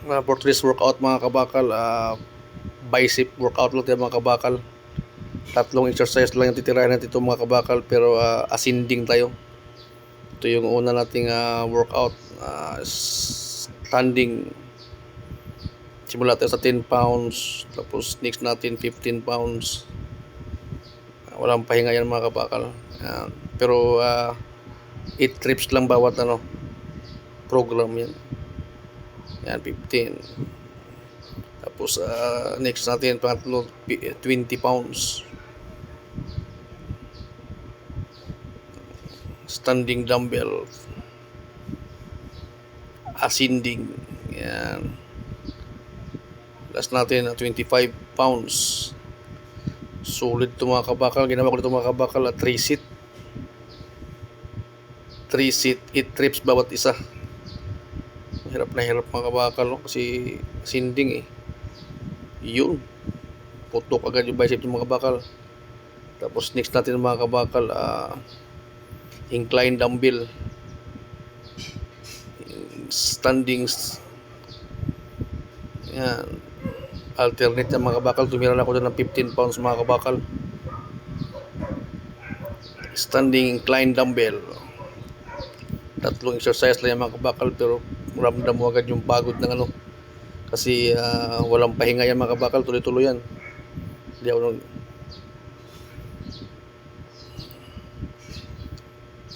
For today's workout mga kabakal, bicep workout lang tayo mga kabakal. Tatlong exercise lang yung titirahin natin ito mga kabakal, pero ascending tayo. Ito yung una nating workout, standing. Simula tayo sa 10 pounds, tapos next natin 15 pounds. Walang pahinga yan mga kabakal. Pero 8 trips lang bawat program yan. Yan, 15. Tapos next natin pangatlo 20 pounds. Standing dumbbell. Ascending. Yan. Last natin 25 pounds. Solid ito mga kabakal. Ginawa ko ito mga kabakal 3 sit. 3 sit, 8 trips bawat isa. Hirap na hirap mga kabakal, no? Kasi ascending yun, putok agad yung bicep ng mga kabakal. Tapos next natin mga kabakal, incline dumbbell, standings. Yan, alternate yung mga kabakal. Tumira na ako doon ng 15 pounds mga kabakal. Standing incline dumbbell, tatlong exercise lang yung mga kabakal, pero ramdam mo agad yung pagod ng kasi walang pahinga yan mga kabakal. Tuloy-tuloy yan. Hindi ako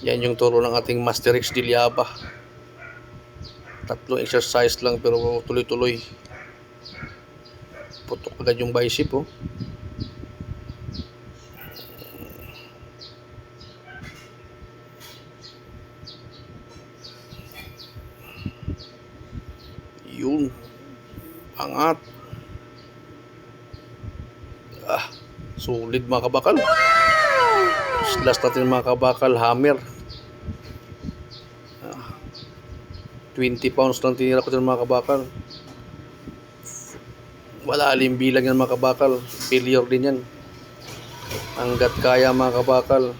yan yung turo ng ating Master X Dilyaba. Tatlong exercise lang pero tuloy-tuloy. Putok agad yung bicep Yun, angat. Solid mga kabakal. Last natin mga kabakal, hammer. 20 pounds lang tinira ko din mga kabakal. Wala aling bilang yan mga kabakal. Failure din yan. Hanggat kaya mga kabakal.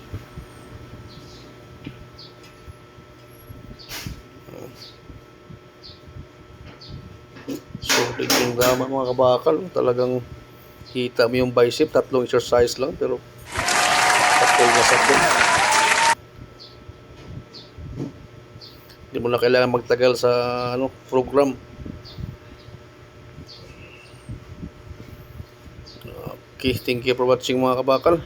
Solid yung gama mga kabakal. Talagang kita mo yung bicep. Tatlong exercise lang pero sakol na sakol. Hindi mo na kailangan magtagal sa program. Okay, thank you for watching mga kabakal.